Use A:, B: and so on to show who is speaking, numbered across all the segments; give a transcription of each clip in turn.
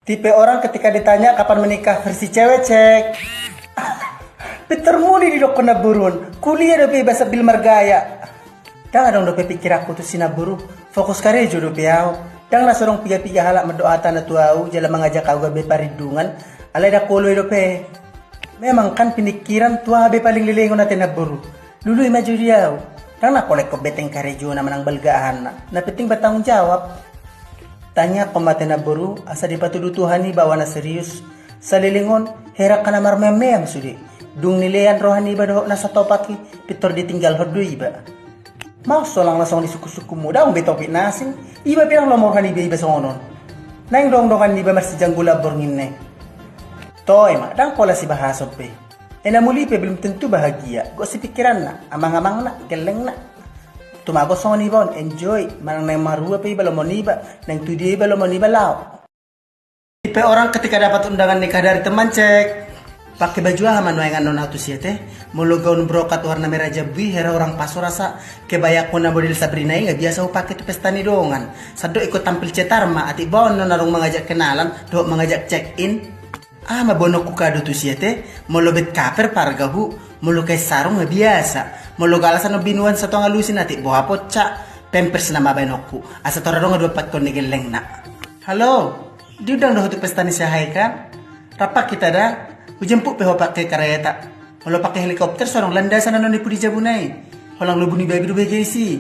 A: Tipe orang ketika ditanya kapan menikah versi cewek cek. Peter muli di dok kena burun. Kuliah dope bahasa bil margaya. Dang dong dope pikir aku tuh sina buru. Fokus karejo dope au. Dang lah sorong piga-piga halak mendoatan na tuau jala mengajak aku gabe paridungan. Alay da kolo dope. Memang kan pinikiran tua be paling lilingon natin na buru. Lulu maju diau. Dang na kolek ko beteng karejo na manang balgaan na penting bertanggung jawab. Tanya komate na buru, asa di patudutuhan ni bawa na serius. Sa lilingon, herak ka na marmemem sudi. Dung nilean rohani ba doh nasa topaki, pitor ditinggal hodu iba. Mau solang lasong di suku-suku mo, daong betopi nasing, iba pirang lomorhani ba iba songonon. Nang dong-dongan iba masih janggula borngin ne. Toy ma, dang pola si bahasop pe. Ena muli pe belum tentu bahagia, go si pikiran na, amang-amang na, geleng na. Tumago sa nibon, enjoy. Manang nang marua pa iba lomo niba, nang tudi iba lomo niba lao. Tipe orang ketika dapat undangan nikah dari teman cek. Pakai baju aman wayangan non atu siete. Mulu gaun brokat warna merah jabui hera orang paso rasa kebayak mo na model Sabrina nggak biasa pakai tu pesta ni dongan. Sado ikut tampil cetarma ati bawon non narung mengajak kenalan, do mengajak check in. Mabono ku kado tu siete. Mulu bet kaper pargahu, mulu kay sarung nggak biasa. Mulu galasan no binuan sa tonga lusin ati boha potsa pampers na mabaynoku asa torado nga dapat ko nigeleng na. Halo, di udang doh tu pesta ni sahay kan? Rapak kita da, ujempu peho pakai kareta. Mulu pakai helikopter sorong landasan na ni pudi jabunay. Holang lubu ni baby do begesi.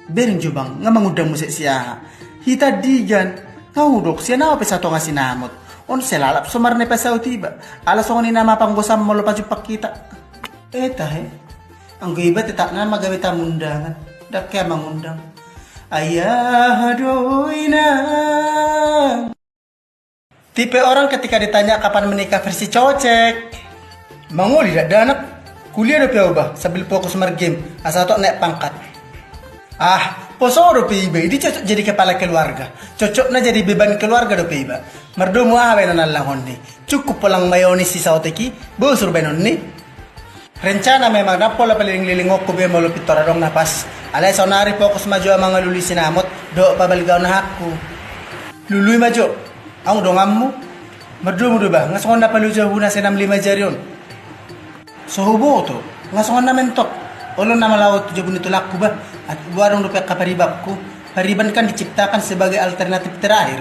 A: Berin jubang nga mangudang mo siya. Hita digan, ngudok siya na pa sa tonga sinamot. On selalap sumar ne pa sa utiba. Alas ko ni na mapanggosam mulu pajupak kita. Ang iba titak na magamit ang undangan. Dakya mangundang. Ayah adoy na. Tipe orang ketika ditanya kapan menikah versi cowok cek. Manguli dak danak. Kuliah do piau ba sambil fokus game. Asa tok naik pangkat. Posoro piba. Ini cocok jadi kepala keluarga. Cocok na jadi beban keluarga do piba. Merdomu awe na nalangon ni. Cukup pulang mayonis si sauteki. Busur benon ni. Rencana memang na pola paling lilingok ko be molo pitora dong napas. Alay sonari fokus maju ang mga luli sinamot do pabaligaw na hakku. Luluy maju. Ang dongammu. Merdu do ba? Ngasongon na paluja huna senam 5 jaryon. So hubo to. Ngasongon na mentok. Olon na malawot jabun itulak ko ba? At buwarong do kaparibab ko. Pariban kan diciptakan sebagai alternatif terakhir.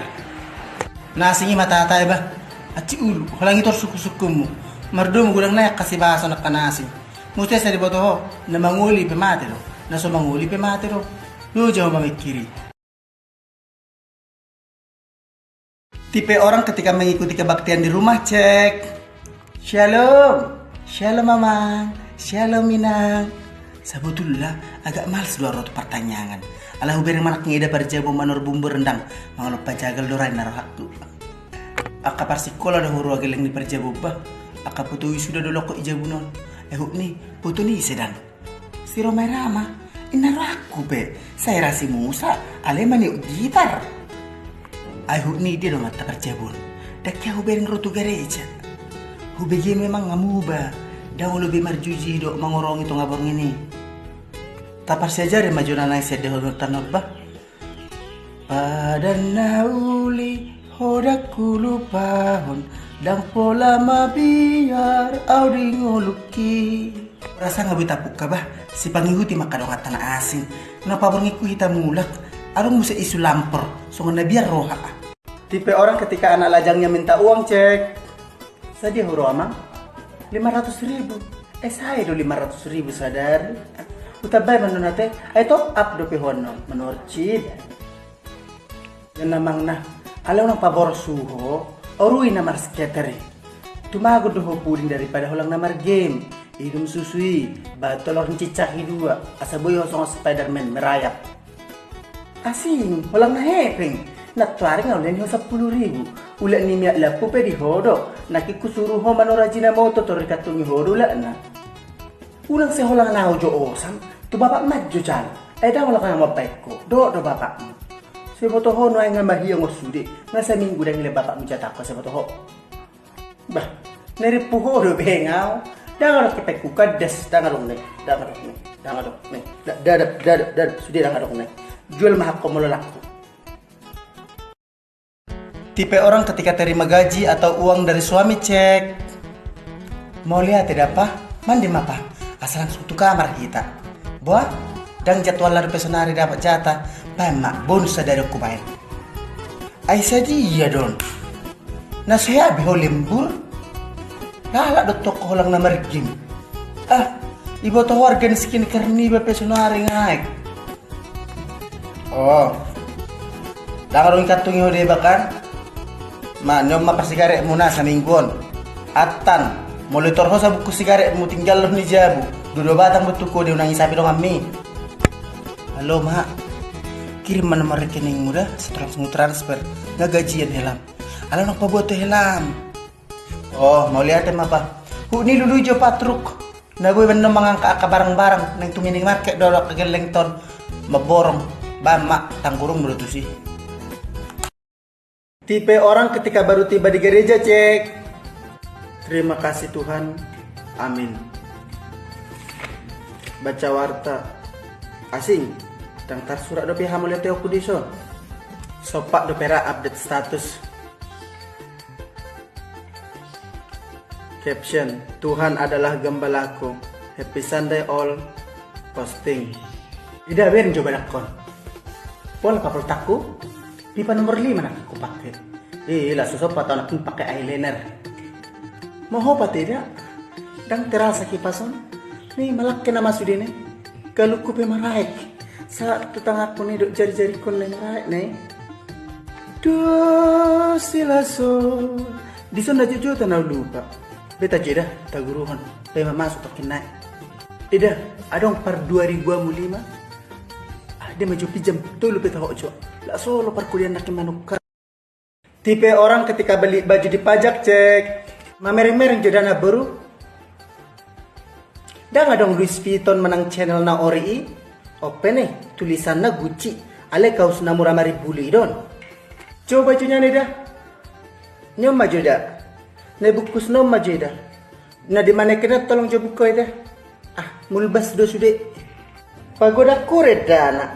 A: Nasingi matatay ba? At si ulo, halang ito suku-sukumu. Mardo mo gulang na kasi baso na kanasi. Muste sa riboto ho, na manguli pe matero. Na so manguli pe matero. Luja ho mamikiri. Tipe orang ketika mengikuti kebaktian di rumah cek. Shalom. Shalom mamang. Shalom minang. Sebetulnya agak males dua rotu pertanyaan. Alah ubereng manak ngida parjabu manor bumbu rendang. Mangalop pajagal dorai naruh haktu. Aka parsikola dah huru ageleng di parjabu bah. Aka putu sudah dulu ko ijabunon. Ni putu ni sedang. Si Romai Rama, inaru aku be. Saya rasi Musa, alemani gitar. Ni dia dong mata perjabun. Dak ya hubereng rotu gereja. Hubegi memang ngamuba. Dah lebih marjuji dok mangorong itu ngaborng ini. Tapar saja re maju nanai sedeh tanor bah. Pada nauli hodaku lupahon. Dang pola mabiar audi ngoluki. Rasa ngabi tapuk ka ba? Si pangihuti makadong at tanah asing. Kenapa bengiku hitam mulak? Arong musa isu lampor. Songon na biar roha. Tipe orang ketika anak lajangnya minta uang cek. Sadia huru amang 500.000. Saya do 500.000 sadar. Utabay manunate. Ay top up do pihono. Menorchid. Yan namang na. Alaw ng pabor suho. Orui namar skateri. Tumago doho puding daripada holang namar game. Idum susui. Batolor cicaki dua. Asaboy hosong Spiderman merayap. Asing. Holang na heping. Natwaring ulen ho 10.000. Ulan ni miyak lapu pe di hodo. Nakikusuru ho manorajina mo totori katungi hodo la na. Ulang se holang na jo osam. Tu bapak maju cal. Eda holang nga mabait ko. Do bapak mo. Seboto ho no ay nga mahiyang osudi. Nga sa minggu dang ila bapak mencetak ko seboto ho. Bah, neripu ho do bengaw. Dangarok kipay kukadas. Dangarok ne. Dadap. Sudi dangarok ne. Jual mahak ko mololak ko. Tipe orang ketika terima gaji atau uang dari suami cek. Mau lihat tidak apa? Mandi apa? Asal langsung tuh kamar kita. Buah, dan jadwal lari pesonari dapat jatah. Pamak bonus dari aku main. Aisyah dia don. Nah saya biho lembur. Lalak do toko lang na marigim. Ibu tahu warga miskin kerni pesonari ngaik. Oh. Dangarong katung yo deba kan? Nyom mapa sigaret muna sa mingguan. Atan, monitor ho sa buku sigaret mo tinggal lo ni jabu. Dudo batang betuko di unang isapi dong ami. Halo ma, kirim mana rekening muda setelah transfer. Nggak gajian helam. Alam nak pabuat helam. Oh, mau lihat apa? Ni dulu jo patruk. Naboy man mangangka barang-barang nang tumining market dorok ke Gelengton. Maborong, bama tangkurung dulu tuh sih. Tipe orang ketika baru tiba di gereja cek. Terima kasih Tuhan. Amin. Baca warta. Asing. Tangtar surat dopi hamu lihat aku di son. Sopak dopera update status. Caption. Tuhan adalah gembalaku. Happy Sunday all. Posting. Tidak biarin coba nakon. Pola kapal taku. Pipa nomor 5 nak aku pakai. Lah susah patah nak pakai eyeliner. Mau apa tidak? Dan terasa kipason. Nih malak kena masuk ini. Kalau ku pemaraik. Saat tutang aku nih dok jari-jari kon maraik nih. Do silaso. Di sana jujur tanah lupa. Beta jeda tak guruhan. Pema masuk tokin naik. Tidak, adong par 2005. Dia maju pinjam tuh lu beta hojo. Lah solo perkuliahan nak manuk. Tipe orang ketika beli baju dipajak cek. Mamereng-mereng jodana baru. Dah nggak dong Louis Vuitton menang channel na ori. Open nih tulisan na Gucci. Ale kaos na murah mari buli don. Coba bajunya nih dah. Nyom maju dah. Ne bukus nom maju dah. Nah di mana kena tolong coba buka dah. Mulbas do sude. Pagoda kuret dah nak.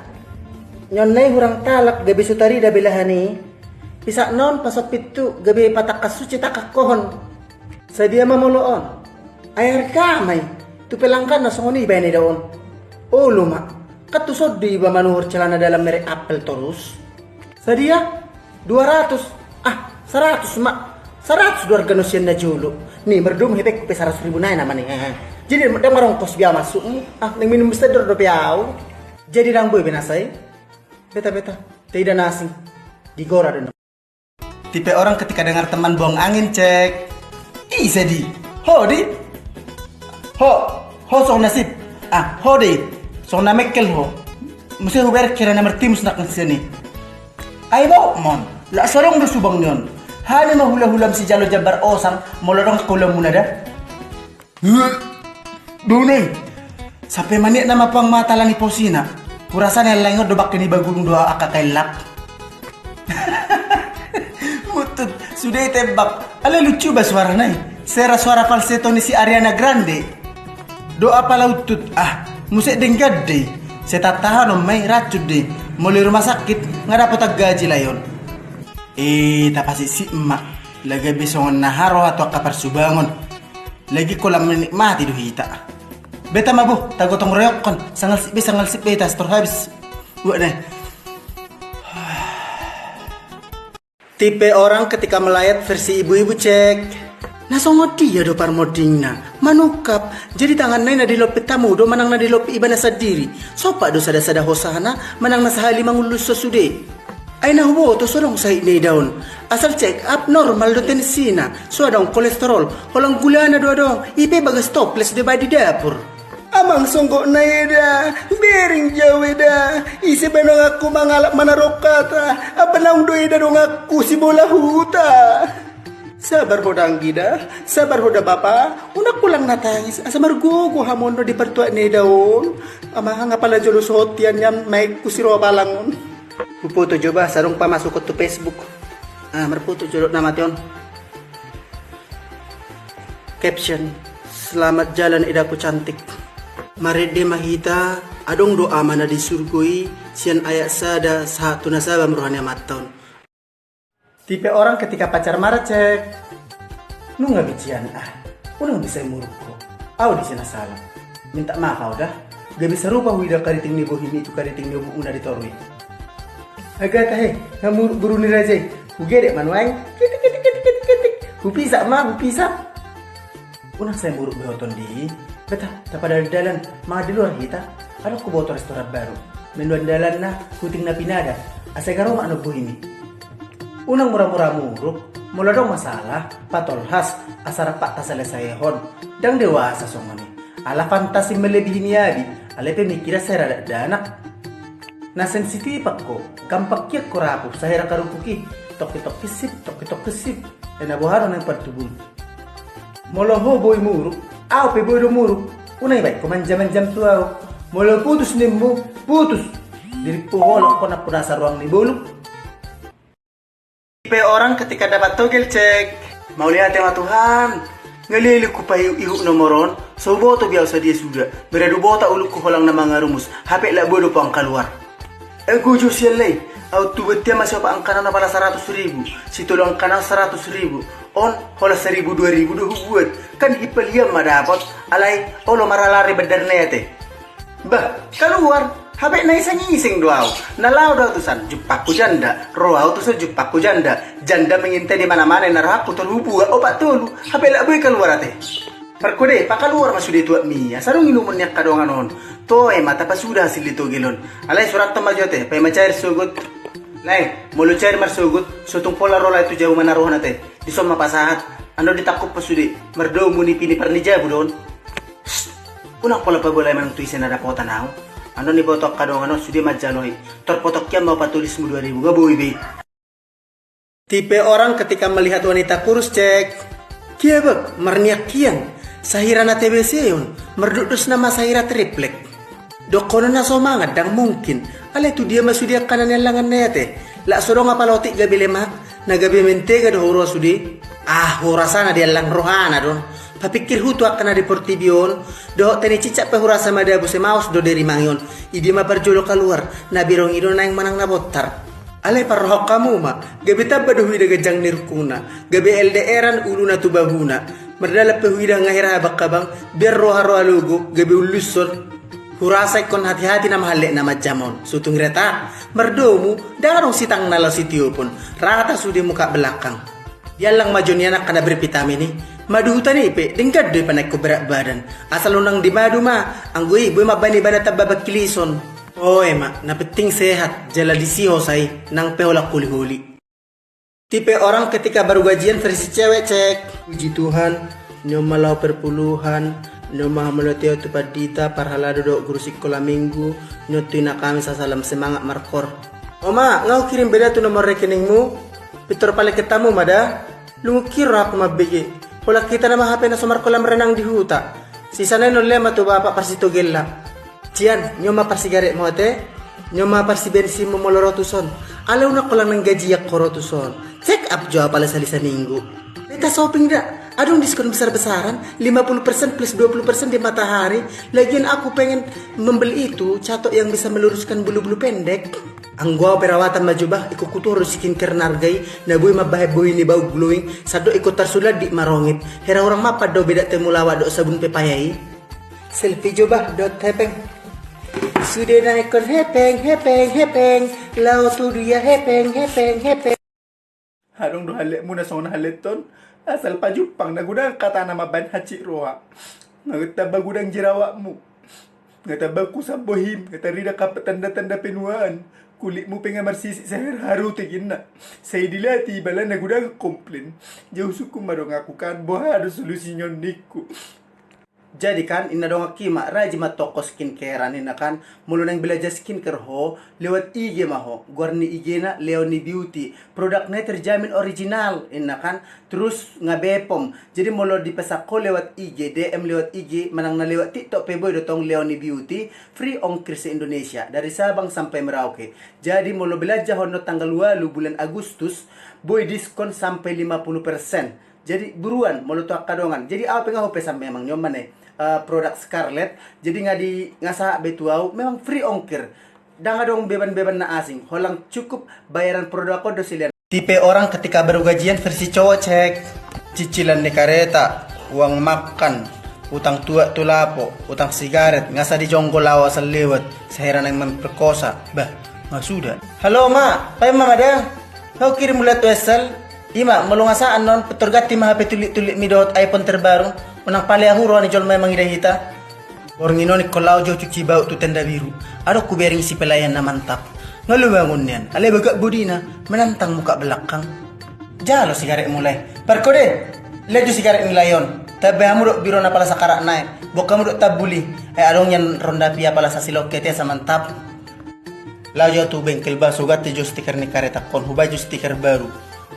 A: Nyonai hurang talak gabi sutari dah belahani. Bisa non pasok pitu gabi patak kasuci tak kohon. Sadia mamoloon. Air kamay. Tu pelangkan na songoni bayani daon. Oh luma. Katusod di ba manuhur celana dalam merek Apple terus. Sadia 200. 100 mak. 100 dolar ganusian na julu. Nih berdum hebek pe 100 ribu naik nama nih. Jadi dia marong kos biaya masuk. Neng minum bestador do piau. Jadi dang boy benasai. Beta tidak nasi digora dan. Tipe orang ketika dengar teman buang angin cek. Ih sedih. Ho di. Ho song nasib. Ho di. Song na mekel ho. Mesti huber kira na mertimus nak sini. Ay mo mon. La sorong do subang nyon. Hani mahula-hulam si Jalo Jabar Osang molorong kulam muna dah. Dunay. Sampai maniak nama pang mata lang ni Posina. Kurasan yang lengor dobak kini bagulung doa akakailap. Mutut sudah tembak. Ale lucu ba suara nai? Suara falsetto ni si Ariana Grande. Doa pala utut. Musik denggad deh. Saya tak tahan mai racut deh. Mulai rumah sakit nggak dapat gaji layon. Tak pasti si emak. Lagi besongan naharo atau kapar subangon. Lagi kolam menikmati duhita. Beta mabu, tagotong royok kon. Sangal sip beta setor habis. Buat deh. Tipe orang ketika melayat versi ibu-ibu cek. Nasongo dia do par modingna. Manukap. Jadi tangan na di lopi tamu do manang na di lopi ibana sadiri. Sopa do sada-sada hosana manang na sahali mangulus sosude. Ay nahubo to solong sa ini daun. Asal check up normal do tensina. So adong kolesterol. Holang gula na do adong. Ipe bagas toples de ba di dapur. Amang songkok na ida, bering jauh ida. Isi benong aku mangalap manarokata. Apa nang do ida dong aku si bola huta. Sabar hodang gida, sabar hoda bapa. Unak pulang natangis. Asa margogo hamon do di pertua ni daon. Amang ngapala jolo sotian nyam maik kusiro balangon. Puputo coba sarung pa masuk ke Facebook. Merputo jolo nama tion. Caption: Selamat jalan idaku cantik. Marede mahita adong doa mana di surgoi sian ayak sada satu nasabam rohani amaton. Tipe orang ketika pacar marah cek, nu nggak bijian udah bisa muruk kok. Di sana salah. Minta maaf dah. Gak bisa rupa wida kariting ni bohimi itu kariting ni una ditorui. Agak tahe, ngamuruk beruni raja. Ugede manuang, ketik. Hupisa hupisa. Unang saya muruk behoton di. Betah, tak pada dalan, mah di luar kita. Ada ku bawa restoran baru. Menuan dalan na, kuting na pinada. Asal karo mak nopo ini. Unang murah-murah muruk, mula dong masalah, patol khas, asara pak taselesayhon, dang dewasa somoni. Ala fantasi melebihi niadi, ala pemikira saya rada danak. Na sensitif ako, kampak kiak korapu, sahera karupuki, tok kesip, dan abuharon ng pertubun. Moloho boy muruk, pe boy do muruk, unay baik kumanjam-jam tuaw, molo putus nimbo, putus. Diri puholok ko na punasa ruang ni buluk. Tipe orang ketika dapat togel cek, mau lihat tema Tuhan, ngelili ku pahiu ihu nomoron, so boto biasa dia sudah, beradu bota uluk ku holang nama ngarumus, HP lah bodo pang keluar. Aku josial lay, auto betia masih apa angkana na pala 100.000, si tolong angkana 100.000, on hola 1.000 2.000 do buat, kan ipeliam madapat, alay olo maralari bedernete. Bah, keluar. Habis na isang ising doaw. Nalaw daw tusan, jupaku janda. Roaw tusan jupaku janda. Janda mengintay di mana-mana na rahaku terhubu. Opa tulu. Habis laboy keluar ate. Perkude, pakaluar masudi tuat Mia. Sarung inumun niya kadongan on. Toy, mata pa sudah hasil dito gilon. Alay, surat to majote. Pay macair sugut. Lay, mulu cair marsugut. Sutong pola rola itu jauh manaruhan ate. Di son mapasahat. Ano ditakop pa sudi. Merdo muni pini pernijabu don. Unang pola pagulay manang tuisen na dapotan ako. Ano ni botok kadong sudah majanoi. Terpotok kia mau patulis 2.000 gaboy be. Tipe orang ketika melihat wanita kurus cek. Kia bek merniak kian. Sahira na TBC yun. Merdudus nama sahira triplek. Dokono na somangat dang mungkin. Ala itu dia masudia kanan yang langan nete. La sodong apa lotik gabi lemak. Nagabi mentega do horo sudi. Horasana dia lang rohana don. Papikir hutu akan ada portibion, doh tani cicak pehura sama dia buse maus do dari mangion, idi ma berjolo keluar, nabirong ido naing manang nabotar. Ale parrohok kamu ma, gabi tabba do huida gajang nirkuna, gabi LDRan uluna tubahuna, merdala pehuida ngahira bakabang, biar roha roha lugu, gabi uluson, hurasay kon hati-hati na mahalek na majamon, sutung reta, merdomu, darong sitang nalo sitiupun, rata sudi muka belakang. Yalang majon anak kana bervitamin ni. Madu hutan ipe, dengkad doy panay ko berat badan. Asal unang di madu ma, ang gui, boy mabani ba na tababag kilison. Ma, napeting sehat, jala disiho say, nang peholak huli-huli. Tipe orang ketika baru gajian versi cewek cek. Puji Tuhan, nyo malau perpuluhan, nyo maha meloteo tupad dita, parhala dodok guru sekolah minggu, nyo tuina kami sasalam semangat markor. Ma, ngau kirim beda tu nomor rekeningmu? Pitor pala ketamu mada, lungkir aku mabigi. Pula kita nama HP na sumar kolam renang di huta. Sisa na no lema to bapak parsito gella. Cian, nyoma parsigaret mo ate. Nyoma parsi bensin mo molorotuson. Alaw na ko lang ng gaji yak korotuson. Check up jo pala sa lisa minggu. Beta shopping da. Adong diskon besar-besaran, 50% plus 20% di matahari. Lagian aku pengen membeli itu, catok yang bisa meluruskan bulu-bulu pendek. Ang gua perawatan majubah ikukutur skincare nargai na boy mabahe boy ni bau glowing sado ikut tersulat di marongit hera orang mapa do beda temulawa do sabun pepayai selfie jubah dot hepeng sudah naikon hepeng lau tu dia hepeng harung do halek muna sona haleton asal pajupang nagudang kata nama ban haci roa nagtaba gudang jerawakmu ngataba ku sabohim kata rida kapet tanda-tanda penuaan kulitmu pengen marsisi saya haru tegina saya dilati bala na gudang komplain jauh suku madong aku kan boha ada solusi nyoniku. Jadi kan ina dong kima raji ma toko skincare ina kan mulu nang belajar skincare ho lewat IG mah ho gorni IG na Leoni Beauty produknya terjamin original ina kan terus ngabepom jadi mulu dipesak ko lewat IG DM lewat IG manang na lewat TikTok peboy dotong Leoni Beauty free ongkir se Indonesia dari Sabang sampai Merauke jadi mulu belajar ho no tanggal 2 bulan Agustus boy diskon sampai 50%. Jadi buruan mulu tuak kadongan jadi apa nga ho pesan memang nyoman produk Scarlett jadi ngasa betuau memang free ongkir danga dong beban-beban na asing holang cukup bayaran produk ko dosilian Tipe orang ketika baru gajian versi cowok cek. Cicilan di kereta, uang makan, utang tua tulapo, utang sigaret, ngasa di jonggol lawas lewat, seheran yang memperkosa. Bah, nggak sudah. Halo ma, pay mama dah. Kau kirim mulat wesel. Ima, malu ngasaan non, peturgati mah HP tulik-tulik midot iPhone terbaru. Unang pali aku roh ni jol memang ida hita. Orang ini nih kalau jauh cuci bau tu tenda biru. Ada ku bering si pelayan na mantap. Ngalu bangun nian, ale bagak budina menantang muka belakang. Jalo sigaret mulai. Perkode, leju sigaret milayon. Tabe hamudok biro na pala sa karak naik. Boka mudok tabuli. Adong yan ronda pia pala sa silokete sa mantap. Lajo tu bengkel baso gati jo stiker ni kareta kon hubaju stiker baru.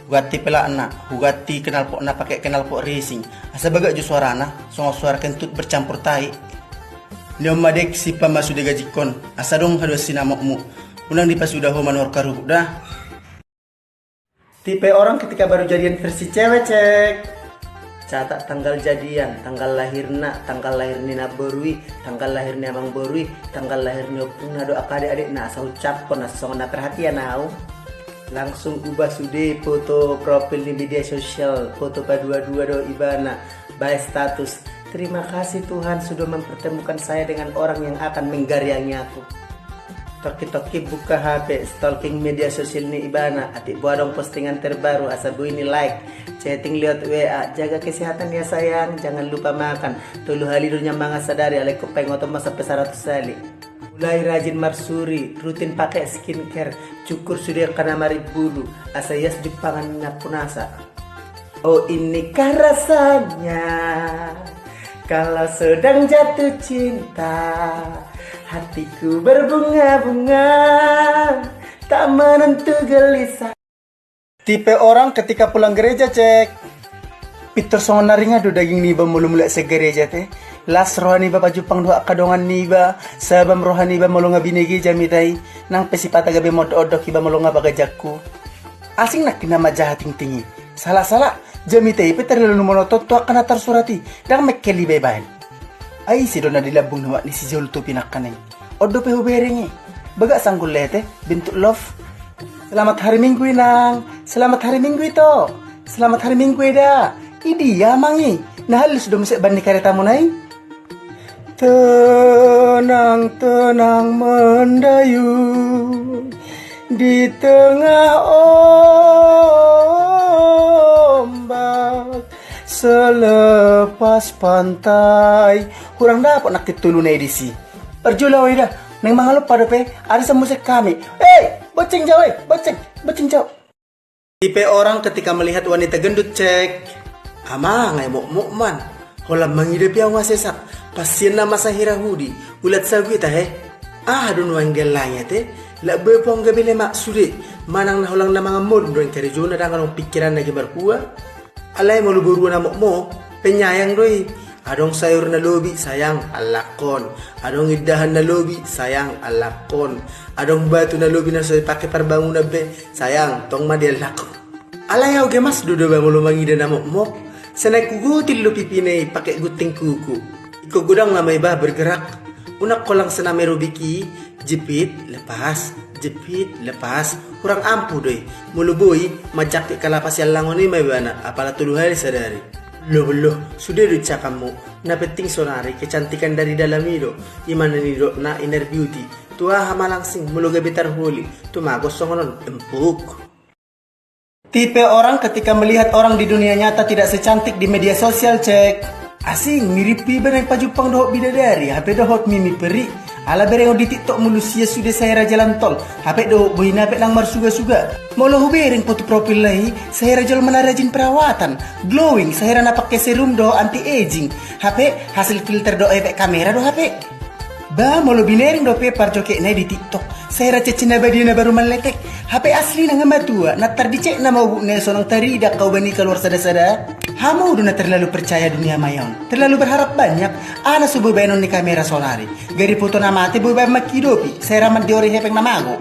A: Hugati pela anak, hugati kenalpot na pakai kenalpot racing. Asa bagak jo suarana, songo suara kentut bercampur tai. Nyo madek si pamasu de gajikon. Asa dong hadwa sinamokmu. Unang di pas sudah manor karuk dah. Tipe orang ketika baru jadian versi cewek cek. Catat tanggal jadian, tanggal lahirna, tanggal lahirnya berui, tanggal lahirnya abang berui, tanggal lahirnya pun ada adik-adik na asal ucap pun asal na perhatian nau. Langsung ubah sudah foto profil di media sosial, foto dua-dua do ibana, by status. Terima kasih Tuhan sudah mempertemukan saya dengan orang yang akan menggariangi aku. Toki-toki buka HP, stalking media sosial ni ibana, atik buat dong postingan terbaru, asabu ini like, chatting lihat WA, jaga kesehatan ya sayang, jangan lupa makan, tulu halidunya manga sadari, aleko pengotom sampai 100 kali. Mulai rajin marsuri, rutin pakai skincare, cukur sudah kena mari bulu, asa yas jupangan punasa. Oh inikah rasanya kalau sedang jatuh cinta, hatiku berbunga-bunga, tak menentu gelisah. Tipe orang ketika pulang gereja cek. Peter songon naringa do daging niba mulu-mulu sa gereja teh. Las rohani ba pajupang doa kadongan niba, sabam rohani ba mulu nga binigi jamitai, nang pesipata gabi mod-odok iba mulu nga bagajakku. Asing nak kinama jahating tingi. Salah-salah, jamitai Peter lalu monotot to akan atar surati, dang mekkeli bebahan. Ay si dona dilabung nawa ni si Jol to pinakkanay. Odo pe huberengi. Baga sanggul lete, bentuk love. Selamat hari Minggu inang. Selamat hari Minggu itu. Selamat hari Minggu ida. Idi ya mangi. Nah halus sudah mesek ban ni kereta mo nay. Tenang-tenang mendayu di tengah ombak. Selepas pantai, kurang dapat nak ketulu na edisi. Perjula dah, neng mangalup pada pe, ada semusik kami. Boceng jauh, boceng jauh. Tipe orang ketika melihat wanita gendut cek. Ama ngai mok-mokman, holam menghidupi yang wasesak. Pasien nama sahira hudi, ulat sagu ita Adun wang gelanya te, lak bepong gabile maksude. Manang na holang na mga mod, doang karijuna dangan pikiran lagi berkuah. Alay mo luburu na mo, penyayang doi. Adong sayur na lobi, sayang alakon. Adong idahan na lobi, sayang alakon. Adong batu na lobi na sa pakai parbangun na be, sayang tong madel lakon. Alay au gemas dudo ba mo lumangida na mo. Sanay kugutil lo pipinay pakai guting kuku. Iko gudang na may ba bergerak. Unak ko lang sa namero biki, jepit, lepas. Jepit, lepas, kurang ampuh doi. Muluboy, majak kalapas yang langon ni may bana, apala tuluh hari sadari. Loh, sudah duca kamu. Na penting sonari, kecantikan dari dalam itu. Imana ni do na inner beauty. Tua hama langsing, muluga bitar huli. Tumagos songonon, empuk. Tipe orang ketika melihat orang di dunia nyata tidak secantik di media sosial cek. Asing, mirip piba ng pajupang dohok bidadari, hape dohok mimi peri. Ala bereng di TikTok mulusia sudah saya jalan tol. HP do boy napet lang marsuga-suga. Molo hubereng foto profil lahi, saya rajol menarajin perawatan. Glowing, saya rana pakai serum do anti aging. HP hasil filter do efek kamera do HP. Ba molo binering do pepar joke na di TikTok. Saya raja cina badia na baru meletek. HP asli na ngamatua, natar dicek na mau ne sonong tarida kau bani keluar sada-sada. Hamu udah terlalu percaya dunia mayon. Terlalu berharap banyak. Ana subuh benon ni kamera solari. Gari foto nama ate bubai makidopi. Saya ramat di ori hepeng namago.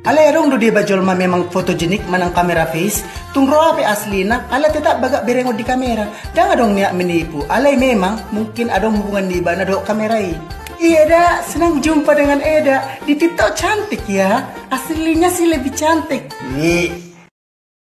A: Alay dong do dia bajol ma memang fotogenik manang kamera face. Tungro ape asli na. Ala tetap bagak berengod di kamera. Jangan dong niak menipu. Alay memang mungkin adong hubungan di bana do kamerai. Iya dah, senang jumpa dengan Eda. Di TikTok cantik ya. Aslinya sih lebih cantik. Nih.